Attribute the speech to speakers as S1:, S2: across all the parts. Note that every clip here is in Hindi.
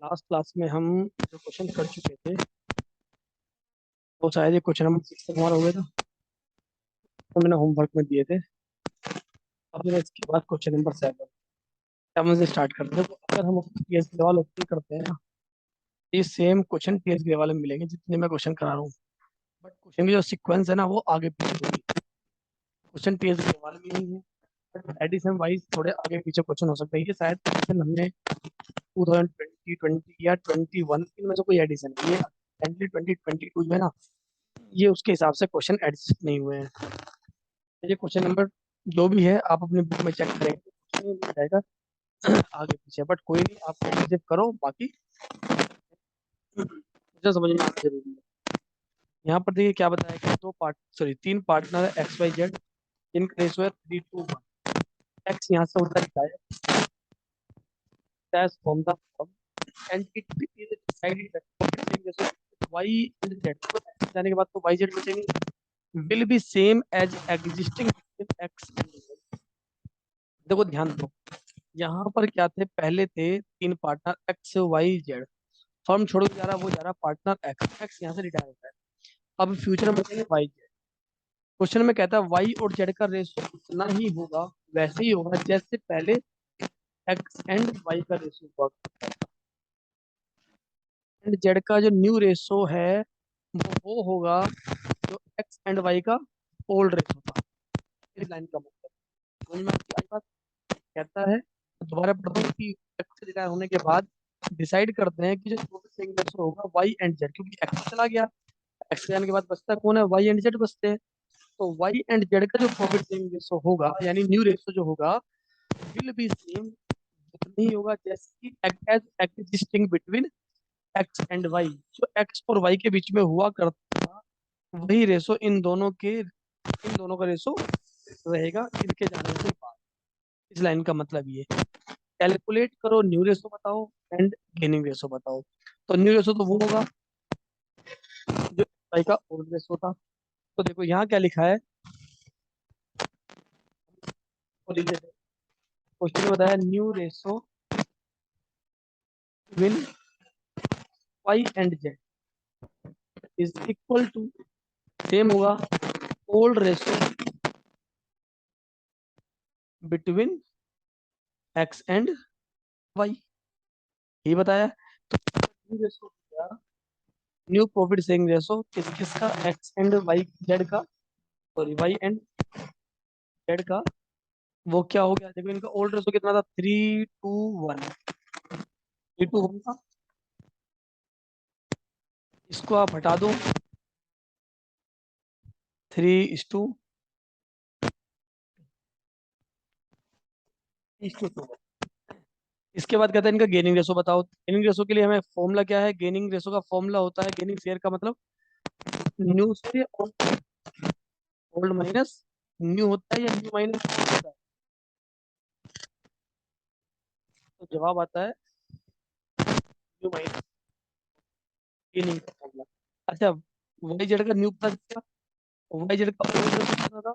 S1: लास्ट क्लास में हम जो क्वेश्चन कर चुके थे वो शायद ये क्वेश्चन नंबर 6 तक हमारा हो गया था। तो मैंने होमवर्क में दिए थे। अब मैंने इसके बाद क्वेश्चन नंबर 7 सेवन से स्टार्ट करते हैं। तो अगर हम टीएस लेवल ओपन करते हैं ना, ये सेम क्वेश्चन टीएस लेवल में मिलेंगे जितने मैं क्वेश्चन करा रहा हूँ। बट क्वेश्चन की जो सीक्वेंस है ना वो आगे पीछे होगी। क्वेश्चन टीएस लेवल में ही है, बट एडिशन वाइज थोड़े आगे पीछे क्वेश्चन हो सकते हैं। ये शायद क्वेश्चन हमने 2020 20 या 21 इनमें से कोई एडिशन है। ये 2022 में ना, ये उसके हिसाब से क्वेश्चन एडजस्ट नहीं हुए हैं। ये क्वेश्चन नंबर जो भी है आप अपने बुक में चेक करेंगे तो कुछ नहीं मिल जाएगा आगे पीछे। बट कोई नहीं, आप एडजस्ट करो, बाकी मुझे समझना जरूरी है। यहाँ पर देखिए क्या बताया कि तीन पार्टनर है एक्स वाई जेड, इनका रेशो है 3:1। एक्स यहाँ से उधर जाए, from the end it is decided that Y and Z, जाने के बाद तो वाई जेड बचेंगे, will be same as existing X and Z. देखो ध्यान दो, यहाँ पर क्या थे, पहले थे तीन partner X Y Z. Firm छोड़ के जा रहा, वो जा रहा पार्टनर एक्स, एक्स यहाँ से रिटायर होता है। अब फ्यूचर में बचेंगे वाई जेड। क्वेश्चन में कहता है वाई और जेड का रेशो उतना ही होगा, वैसे ही होगा जैसे पहले एक्स एंड वाई का रेशो हुआ। एंड जेड का जो न्यू रेशो है वो होगा जो एक्स एंड वाई का ओल्ड रेशो था। इस लाइन का मतलब समझ में आई बात? कहता है, दोबारा पढ़ता हूँ कि एक्स रिटायर होने के बाद डिसाइड करते हैं कि जो टोटल सेविंग रेशो होगा वाई एंड जेड, क्योंकि एक्स चला गया, एक्स जाने के बाद बचता कौन है, वाई एंड जेड बचते हैं। तो वाई एंड जेड का जो प्रॉफिट सेविंग रेशो होगा यानी न्यू रेशो जो होगा विल बी सेम, उतना ही होगा जैसे कि as existing between X and Y. जो एक्स और वाई के बीच में हुआ करता था वही रेशो इन दोनों का रेशो रहेगा इनके जाने के बाद। इस लाइन का मतलब ये, कैलकुलेट करो न्यू रेशो बताओ एंड गेनिंग रेशो बताओ। तो न्यू रेशो तो वो होगा जो वाई का ओल्ड रेशो था। तो देखो यहाँ क्या लिखा है, क्वेश्चन में बताया new ratio win Y and Z is equal to, same होगा old ratio between X and Y, ये बताया। New ratio, new profit sharing ratio किसका, एक्स एंड वाई जेड का, सॉरी वाई एंड जेड का। वो क्या हो गया, देखो इनका ओल्ड रेशो कितना था, 3:1। 3:1 था, इसको आप हटा दो, 3:2। इसके बाद कहता है इनका गेनिंग रेशो बताओ। गेनिंग रेशो के लिए हमें फॉर्मूला क्या है, गेनिंग रेशो का फॉर्मूला होता है गेनिंग शेयर का मतलब न्यू से ओल्ड माइनस न्यू होता है या न्यू माइनस होता है। तो जवाब आता है न्यू माइनस गेनिंग का फॉर्मूला। अच्छा, वाई जेड का न्यू पता चला, वाई जेड का ओल्ड रेशो कितना था,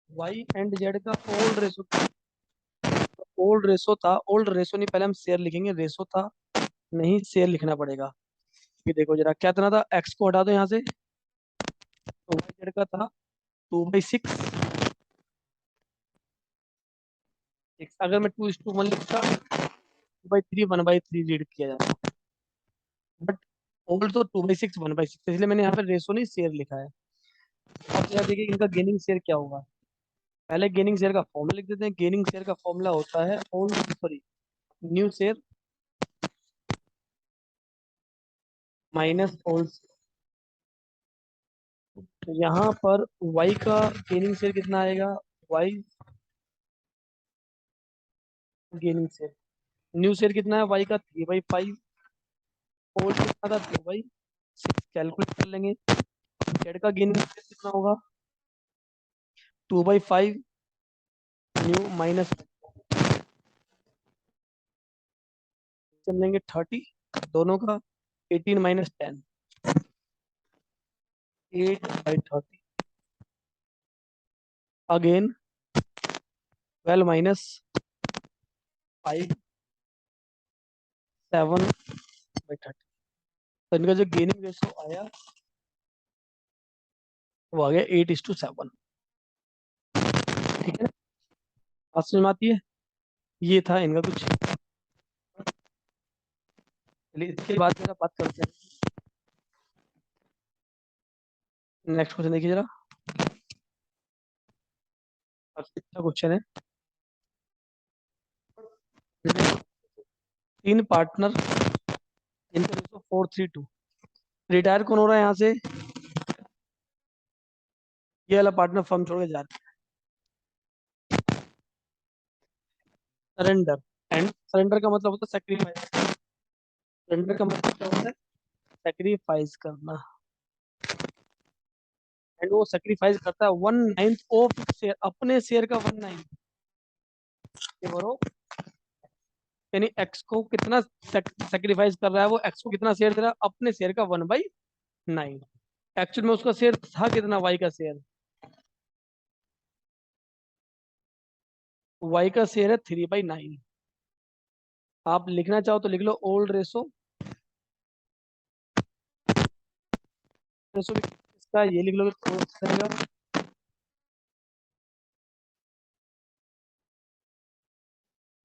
S1: वाई एंड जेड का ओल्ड रेशो, ओल्ड रेशो था, ओल्ड रेशो नहीं, पहले हम शेयर लिखेंगे, रेशो था नहीं शेयर लिखना पड़ेगा। ये देखो जरा क्या इतना था, एक्स को हटा दो यहाँ से, तो वाई जेड का था 2/6। अगर मैं 2:1 लिखता, 2/3 1/3 रीड किया जाता, बट ओल्ड तो 2/6 1/6, इसलिए मैंने यहाँ पे रेशो नहीं शेयर लिखा है। अब यहाँ देखिए इनका गेनिंग शेयर क्या होगा, पहले गेनिंग शेयर का फॉर्मूला लिख देते हैं। गेनिंग शेयर का फॉर्मूला होता है old, sorry new share minus old. तो यहाँ पर वाई का गेनिंग शेयर कितना आएगा, Y gaining share, new share कितना है वाई का, 3/5। ओल्ड कितना था, 2/6, कैलकुलेट कर लेंगे। जेड का गेनिंग शेयर कितना होगा, 2/5 न्यू माइनस चल लेंगे 30, दोनों का 18 माइनस 10, 8/30, अगेन 12 माइनस 5, 7/30। तो इनका जो गेनिंग रेशो आया वो आ गया 8:7। ठीक है, बात समझ में आती है। ये था इनका कुछ। चलिए इसके बाद जरा बात करते हैं। नेक्स्ट क्वेश्चन देखिए जरा। अच्छा क्वेश्चन है। तीन पार्टनर, इनका रेशो 4:3:2। रिटायर कौन हो रहा है यहाँ से? ये वाला पार्टनर फर्म छोड़ के जा रहा है। सरेंडर। एंड सरेंडर का मतलब होता है सेक्रीफाइस। सरेंडर का मतलब क्या होता है? सेक्रीफाइस करना। एंड वो सेक्रीफाइस करता है 1/9 ऑफ शेयर, अपने शेयर का 1/9। ये बोलो, यानी एक्स को कितना सेक्रीफाइस कर रहा है, वो एक्स को कितना शेयर दे रहा है? अपने शेयर का 1/9। एक्चुअल में उसका शेयर था कितना? वाई का शेयर। वाई का शेयर है 3/9। आप लिखना चाहो तो लिख लो ओल्ड रेशो। रेशो इसका ये लिख लो तो चलेगा।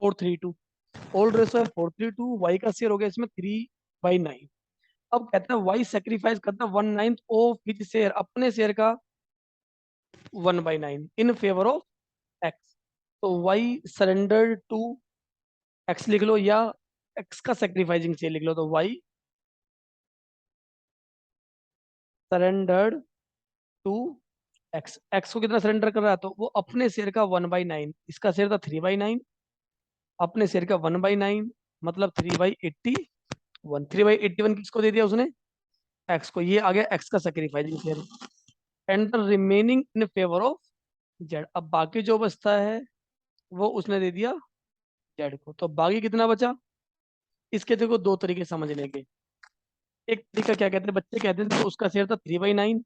S1: 4:3:2। ओल्ड रेशो है 4:3:2। वाई का शेयर हो गया इसमें 3/9। अब कहता है वाई सेक्रीफाइस करता है 1/9 ऑफ हिज शेयर, अपने शेयर का 1/9 इन फेवर ऑफ एक्स। तो वाई सरेंडर टू एक्स लिख लो, या एक्स का सेक्रीफाइसिंग शेयर लिख लो। तो Y surrendered to X. X को कितना सरेंडर कर रहा है? तो वो अपने शेयर का 1/9। इसका शेयर था 3/9, अपने शेयर का 1/9, मतलब 3/81। 3/81 किसको दे दिया उसने? एक्स को। ये आ गया एक्स का sacrificing share. And the remaining in favour of Z. अब बाकी जो बचता है वो उसने दे दिया जेड को। तो बाकी कितना बचा? इसके देखो दो तरीके समझने के। एक तरीका क्या कहते हैं बच्चे, कहते हैं तो उसका शेयर था 3/9,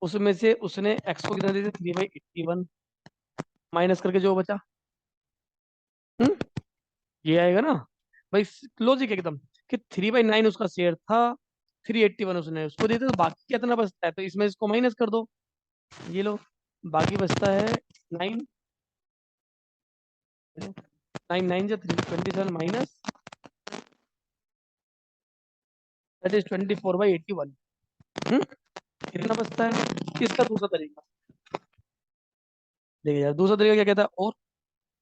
S1: उसमें से उसने एक्स को कितना दे दिया? 3/81, माइनस करके जो बचा। हम्म, ये आएगा ना भाई। लॉजिक एकदम, कि 3/9 उसका शेयर था, 381 उसने उसको दे दिया, तो बाकी कितना बचता है? तो इसमें इसको माइनस कर दो। ये लो, बाकी बचता है 9। 9 9 जो 327 माइनस, दैट इज 24/81। हम्म, कितना बचता है? इसका दूसरा तरीका देखिए यार। दूसरा तरीका क्या कहता है? और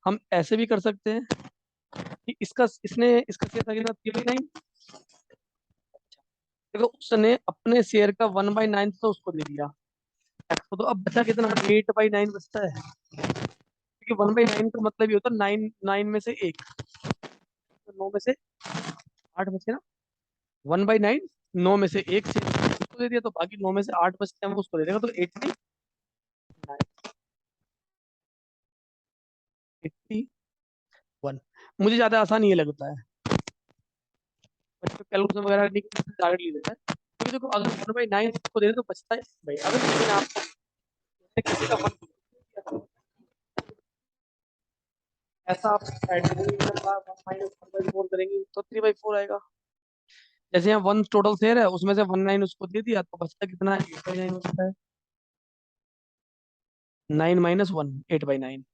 S1: हम ऐसे भी कर सकते हैं कि इसका शेयर था कितना? 3/9। देखो उसने अपने शेयर का 1/9 तो उसको दे दिया एक्स को, तो अब बचा कितना? 8/9 बचता है। क्योंकि 1/9 का मतलब ये होता है 9 9 में से एक, तो 9 में से 8 बचे ना। 1/9, 9 में से एक शेयर उसको दे दिया, तो बाकी 9 में से 8 बचते हैं वो उसको दे देगा। तो 81। मुझे ज्यादा आसान ये लगता है। बच्चों कैलकुलेशन वगैरह नहीं टारगेट ले लेता है, क्योंकि देखो अगर 1/9 को दे दे तो बचता है भाई। अगर किसी ने आपको किसी का ऐसा आप -1/4 करेंगे तो 3/4 आएगा। जैसे यहाँ 1 टोटल शेयर है, उसमें से 1/9 उसको दे दिया, तो बचता कितना है? 8/9 बचता है। 9 - 1 8/9।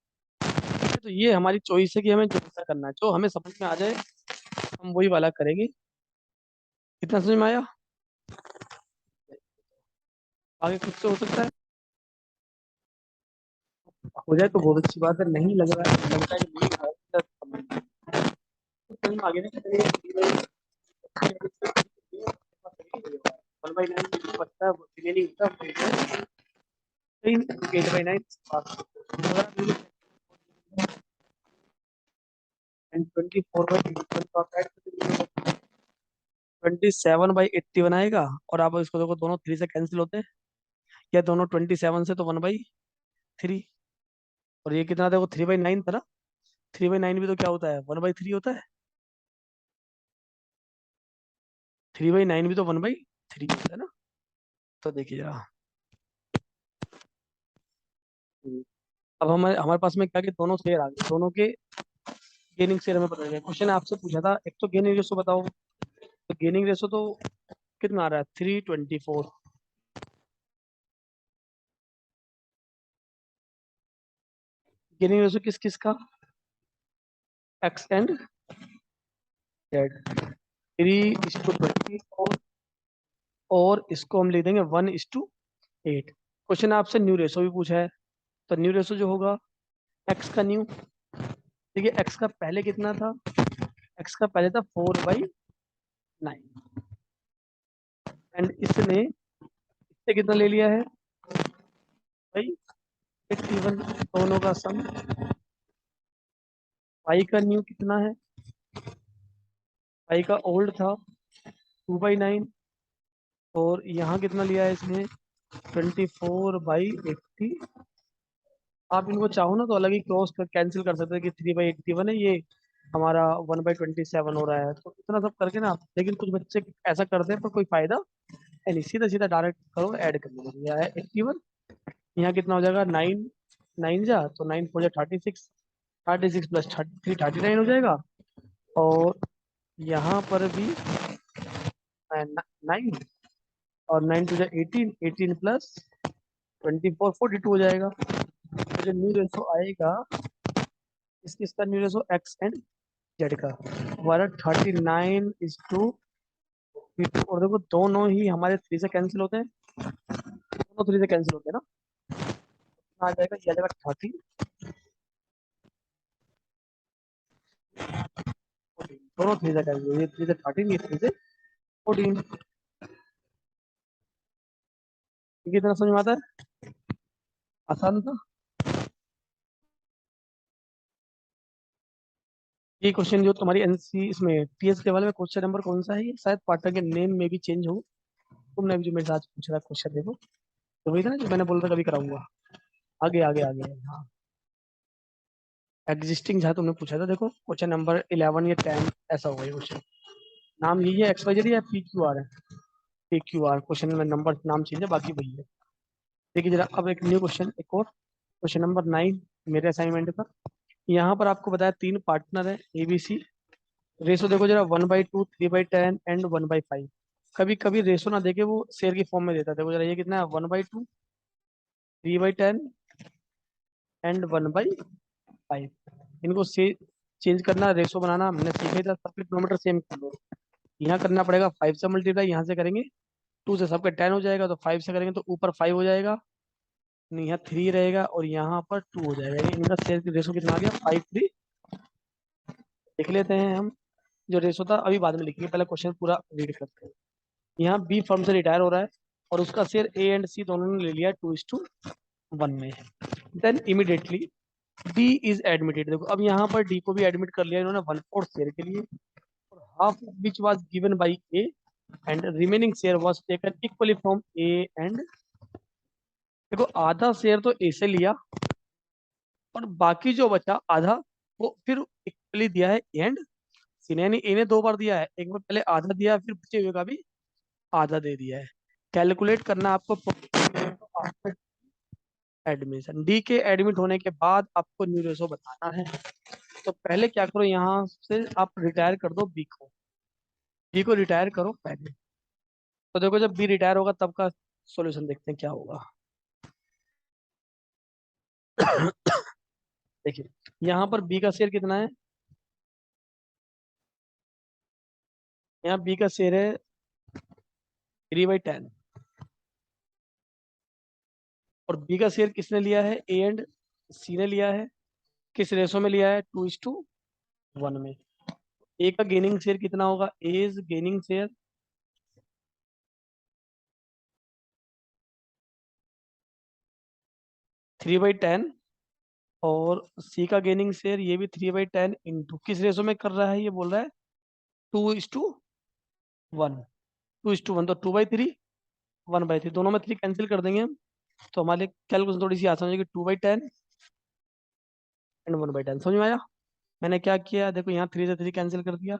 S1: तो ये हमारी चॉइस है कि हमें जो सा करना है, जो हमें समझ में आ जाए हम वही वाला करेंगे। कितना समझ में आया? आगे कुछ तो हो सकता है। हो जाए तो बहुत अच्छी बात है, नहीं लग रहा है, लगता है कि नहीं हो रहा है, तो समझ में आ गया ना कि ये 1/9 बचता है, रिमेनिंग होता है 8/9। एंड 27/81 आएगा। और आप इसको देखो, दोनों 3 से कैंसिल होते हैं, या दोनों 27 से तो 1/3। और ये कितना था? वो 3/9 था ना। 3/9 भी तो क्या होता है? 1/3 होता है। 3/9 भी तो 1/3 होता है ना। तो देखिए जरा। अब हमारे हमारे पास में क्या कि दोनों शेयर आ गए, दोनों के गेनिंग शेयर हमें पता चल गया। क्वेश्चन आपसे पूछा था, एक तो गेनिंग रेशो बताओ। तो गेनिंग रेशो तो कितना आ रहा है, 324। गेनिंग रेशो किस किस का, एक्स एंड जेड, 3:20। और इसको हम लिख देंगे 1:8। क्वेश्चन आपसे न्यू रेशो भी पूछा है। तो न्यू रेशो जो होगा, एक्स का न्यू, देखिए एक्स का पहले कितना था, एक्स का पहले था 4/9। एंड इसने इससे कितना ले लिया है भाई, 81। दोनों का सम, वाई का न्यू कितना है, वाई का ओल्ड था 2/9। और यहाँ कितना लिया है इसने, 24/80। आप इनको चाहो ना तो अलग ही क्रॉस कर कैंसिल कर सकते हैं कि 3/81 है, ये हमारा 1/27 हो रहा है, तो इतना सब करके ना। लेकिन कुछ बच्चे ऐसा करते हैं पर कोई फायदा है नहीं, सीधा सीधा डायरेक्ट करो, ऐड कर लो। यह है 81, यहाँ कितना हो जाएगा, 9, 9 जा तो 9 4 जा 36, 36 प्लस 39 हो जाएगा। और यहाँ पर भी 9, और 9 2 जा 18, 18 प्लस 24 42 हो जाएगा। तो जो न्यू रेशो आएगा, इस किसका new ratio, x and Z का, हमारा 39:2। और देखो दोनों ही हमारे 3 से कैंसिल होते हैं, दोनों 3 से कैंसिल होते हैं ना। आ जाएगा, ये आ जाएगा 30, दोनों 3 से कैंसिल, ये 3 से 13, ये 3 से 14। ठीक है, इतना समझ में आता है, आसान था। ये क्वेश्चन जो तुम्हारी एनसी इसमें टीएस लेवल में क्वेश्चन नंबर कौन सा है, ये शायद पार्टनर के नेम में भी चेंज हो। तुमने अभी जो मेरे साथ पूछा था क्वेश्चन, देखो तो वही था ना जो मैंने बोला था कभी कराऊंगा। आगे आगे आगे, हाँ। एग्जिस्टिंग जहाँ तुमने पूछा था, देखो क्वेश्चन नंबर 11 या 10 ऐसा होगा ये क्वेश्चन। नाम यही है, एक्स वाई जेड या पी क्यू आर है, पी क्यू आर। क्वेश्चन में नंबर नाम चेंज है, बाकी वही है। देखिए जरा अब एक न्यू क्वेश्चन, एक और क्वेश्चन नंबर 9 मेरे असाइनमेंट का। यहाँ पर आपको बताया 3 पार्टनर है ए बी सी। रेशो देखो जरा, 1/2, 3/10 एंड 1/5। कभी कभी रेशो ना देके वो शेयर की फॉर्म में देता है। देखो जरा, ये कितना है, 1/2, 3/10 एंड 1/5। इनको से चेंज करना, रेशो बनाना हमने सीखा था, सबके किलोमीटर सेम कर लो। यहाँ करना पड़ेगा 5 से मल्टीप्लाई, यहाँ से करेंगे 2 से सबका 10 हो जाएगा, तो 5 से करेंगे तो ऊपर 5 हो जाएगा, नहीं यहाँ 3 रहेगा और यहाँ पर 2 हो जाएगा। ये इनका शेयर की रेशो कितना आ गया, 5:3। लिख लेते हैं हम, जो रेशो था अभी बाद में लिखेंगे, पहले क्वेश्चन पूरा रीड करते हैं। यहाँ बी फर्म से रिटायर हो रहा है और उसका शेयर ए एंड सी दोनों ने ले लिया 2:1 में। Then immediately D is admitted. देखो अब यहाँ पर डी को भी एडमिट कर लिया इन्होंने 1/4 शेयर के लिए, और half which was given by A and remaining share was taken equally from A and. देखो आधा शेयर तो ए से लिया, और बाकी जो बचा आधा वो फिर इक्वली दिया है ए एंड सी ने, यानी ए ने 2 बार दिया है, एक बार पहले आधा दिया फिर बचे हुए का भी आधा दे दिया है। कैलकुलेट करना आपको एडमिशन, डी के एडमिट होने के बाद आपको न्यू रेशो बताना है। तो पहले क्या करो, यहाँ से आप रिटायर कर दो बी को, बी को रिटायर करो पहले। तो देखो जब बी रिटायर होगा तब का सॉल्यूशन देखते हैं क्या होगा। देखिए यहाँ पर बी का शेयर कितना है, यहाँ बी का शेयर है 3/10। और बी का शेयर किसने लिया है, ए एंड सी ने लिया है। किस रेशो में लिया है, 2:1 में। ए का गेनिंग शेयर कितना होगा, ए इज गेनिंग शेयर 3/10, और सी का गेनिंग शेयर ये भी 3/10 इंटू किस रेशो में कर रहा है, ये बोल रहा है 2:1। 2:1 तो 2/3, 1/3, दोनों में 3 कैंसिल कर देंगे हम। तो हमारे कैलकुलेशन थोड़ी सी आसान हो जाएगी, 2/10 एंड 1/10। समझ में आया मैंने क्या किया, देखो यहाँ 3 से 3 कैंसिल कर दिया।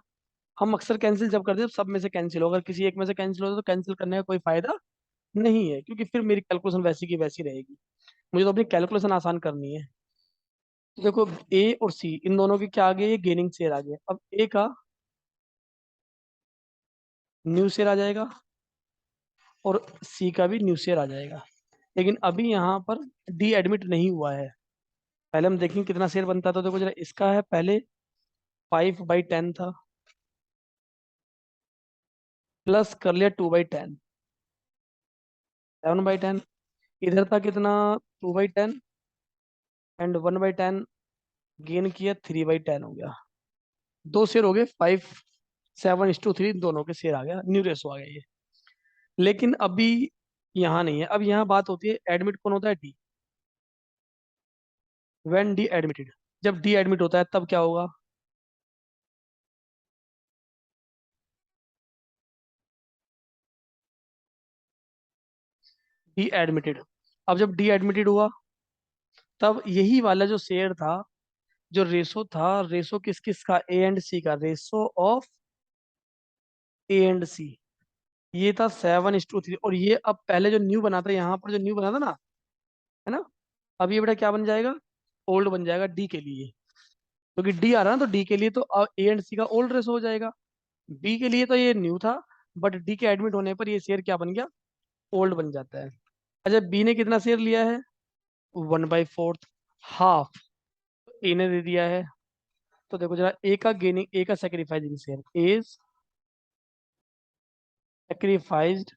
S1: हम अक्सर कैंसिल जब करते हैं तो सब में से कैंसिल हो, अगर किसी एक में से कैंसिल होता तो कैंसिल करने का कोई फायदा नहीं है, क्योंकि फिर मेरी कैलकुलेशन वैसी की वैसी रहेगी। मुझे तो अपनी कैलकुलेशन आसान करनी है। तो देखो, ए और सी इन दोनों की क्या आ गया, ये गेनिंग शेयर आ गया। अब ए का न्यू शेयर आ जाएगा और सी का भी न्यू शेयर आ जाएगा। लेकिन अभी यहाँ पर डी एडमिट नहीं हुआ है। पहले हम देखेंगे कितना शेयर बनता है। तो देखो जरा, इसका है पहले 5/10 था, प्लस कर लिया 2/10, 7/10। इधर था कितना, 2/10, एंड 1/10 गेन किया, 3/10 हो गया। दो शेयर हो गए, 5/7:3 दोनों के शेयर आ गया, न्यू रेशो आ गया ये। लेकिन अभी यहाँ नहीं है। अब यहाँ बात होती है एडमिट कौन होता है, डी। व्हेन डी एडमिटेड, जब डी एडमिट होता है तब क्या होगा, डी एडमिटेड। अब जब डी एडमिटेड हुआ, तब यही वाला जो शेयर था, जो रेशो था, रेशो किस किस का, ए एंड सी का, रेशो ऑफ ए एंड सी, ये था 7:3। और ये अब पहले जो न्यू बना था, यहाँ पर जो न्यू बना था ना, है ना, अब ये बेटा क्या बन जाएगा, ओल्ड बन जाएगा डी के लिए। क्योंकि डी आ रहा है ना, तो डी के लिए तो ए एंड सी का ओल्ड रेशो हो जाएगा। बी के लिए तो ये न्यू था, बट डी के एडमिट होने पर ये शेयर क्या बन गया, ओल्ड बन जाता है। अच्छा, बी ने कितना शेयर लिया है, 1/4, हाफ ए ने दे दिया है। तो देखो जरा, ए का गेनिंग, ए का sacrificing share is sacrificed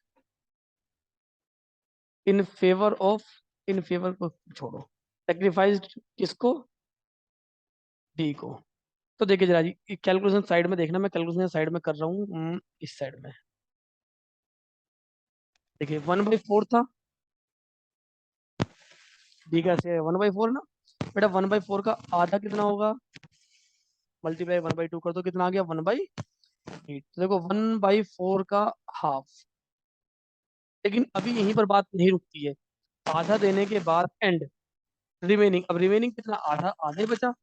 S1: in favour of, in favour को छोड़ो, सेक्रीफाइज्ड किसको, डी को। तो देखिए जरा जी, कैलकुलेशन साइड में देखना, मैं कैलकुलेशन साइड में कर रहा हूँ, इस साइड में। देखिए 1/4 था, डी का शेयर 1/4 ना। बेटा 1/4 का आधा कितना होगा, मल्टीप्लाई 1/2 कर दो, कितना आ गया, 1/8। तो देखो 1/4 का हाफ। लेकिन अभी यहीं पर बात नहीं रुकती है, आधा देने के बाद एंड रिमेनिंग। अब रिमेनिंग कितना, आधा, आधा ही बचा।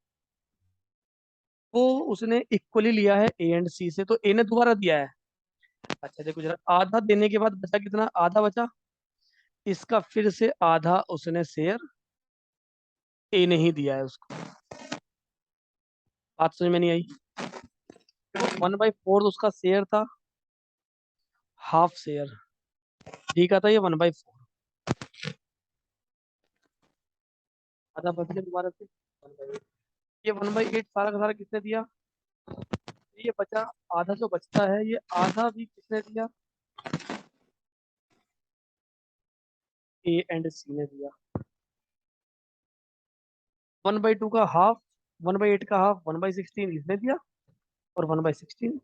S1: वो उसने इक्वली लिया है ए एंड सी से, तो ए ने दोबारा दिया है। अच्छा देखो जरा, आधा देने के बाद बचा कितना, आधा बचा। इसका फिर से आधा उसने शेयर ए ने ही दिया है उसको। बात समझ में नहीं आई। 1/4 उसका शेयर था, हाफ शेयर डी का था, ये 1/4, आधा बच गया दोबारा से 1/8। ये 1/8 सारा का सारा किसने दिया, ये बचा। आधा जो बचता है, ये आधा भी किसने दिया, ए एंड सी ने दिया। 1/2 का हाफ, 1/8 का हाफ, 1/16 इसने दिया, और 1/16।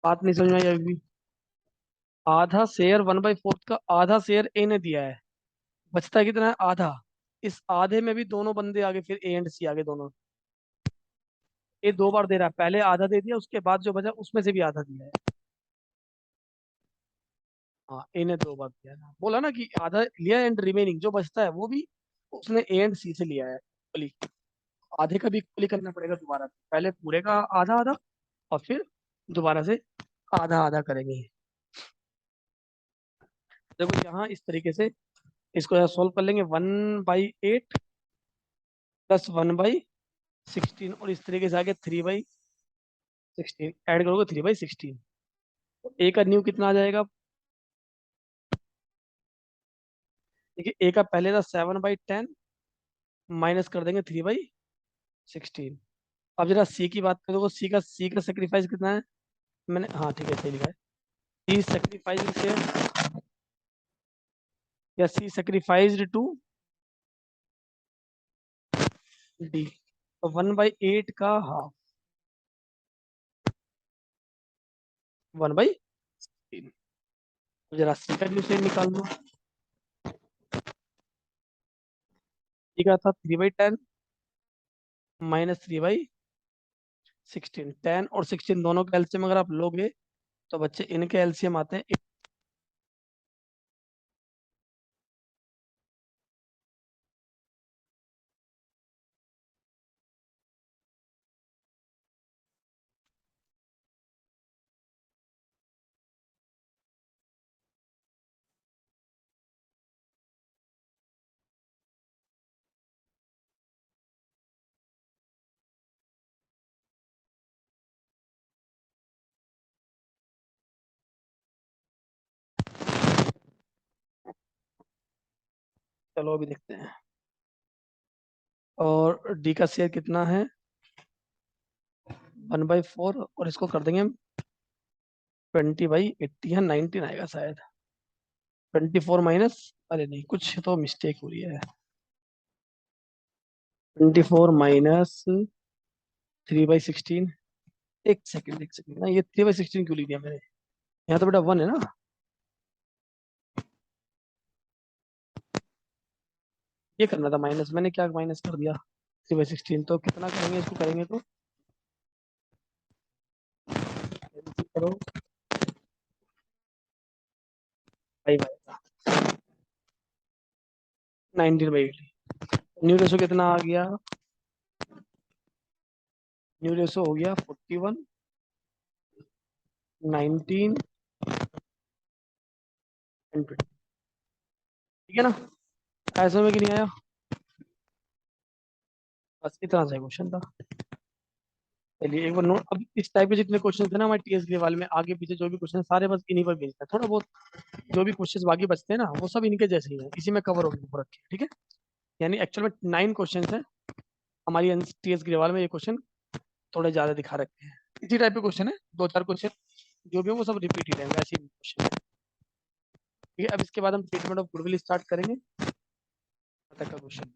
S1: बात नहीं समझ में आई अभी भी। आधा शेयर 1/4 का आधा शेयर ए ने दिया है, बचता है कितना है, आधा। इस आधे में भी दोनों बंदे आगे, फिर ए एंड सी आगे दोनों। ए दो बार दे रहा है, पहले आधा दे दिया, उसके बाद जो बचा उसमें से भी आधा दिया है। हाँ, ए ने दो बार दिया है, बोला ना कि आधा लिया, एंड रिमेनिंग जो बचता है वो भी उसने ए एंड सी से लिया है इक्वली। आधे का भी इक्वली करना पड़ेगा दोबारा, पहले पूरे का आधा आधा, और फिर दोबारा से आधा आधा करेंगे। देखो यहाँ इस तरीके से इसको सॉल्व कर लेंगे, 1/8 प्लस 1/16, और इस तरीके से आगे 3/16 ऐड करोगे, 3/16। ए का न्यू कितना आ जाएगा, देखिए ए का पहले था 7/10, माइनस कर देंगे 3/16। अब जरा सी की बात करोगे, सी का सेक्रीफाइस कितना है, मैंने, हाँ ठीक है, सही लिखा है। सी सेक्रीफाइस से, या सी सेक्रीफाइस्ड टू डी, तो 1/8 का हाफ, 1/16। जरा सी का न्यू से निकाल लो। सी का था 3/10 माइनस 3/16। 10 और 16 दोनों का एलसीएम अगर आप लोगे, तो बच्चे इनके एलसीएम आते हैं चलो अभी देखते हैं। और डी का शेयर कितना है? 1/4, और इसको कर देंगे हम 20/80 है, 19 आएगा शायद। 24 माइनस, अरे नहीं, कुछ तो मिस्टेक हो रही है। 24 - 3/16। एक सेकंड ना, ये 3/16 क्यों लिख दिया मैंने? यहाँ तो बेटा 1 है ना। ये करना था माइनस, मैंने क्या माइनस कर दिया? 3/16, तो कितना करेंगे इसको, करेंगे तो LC करो, 5 आएगा। 19/80। न्यू रेशो कितना आ गया? न्यू रेशो हो गया 41, 19 एंड 20। ठीक है ना? ऐसे में कि नहीं आया? बस इतना सा क्वेश्चन था। चलिए एक बार नोट, अब इस टाइप के जितने क्वेश्चन थे ना हमारे टीएस के वाले में, आगे पीछे जो भी क्वेश्चन सारे बस इन्हीं पर बेस्ड है। थोड़ा बहुत जो भी क्वेश्चन बाकी बचते हैं ना, वो सब इनके जैसे ही है, इसी में कवर होगी पूरा। ठीक है, यानी एक्चुअल में 9 क्वेश्चन है हमारी टीएस ग्रेवाल में। ये क्वेश्चन थोड़े ज्यादा दिखा रखे हैं, इसी टाइप के क्वेश्चन है। 2-4 क्वेश्चन जो भी है वो सब रिपीटेड है, वैसे ही क्वेश्चन। ठीक है, अब इसके बाद हम ट्रीटमेंट ऑफ गुडविल स्टार्ट करेंगे। तक का क्वेश्चन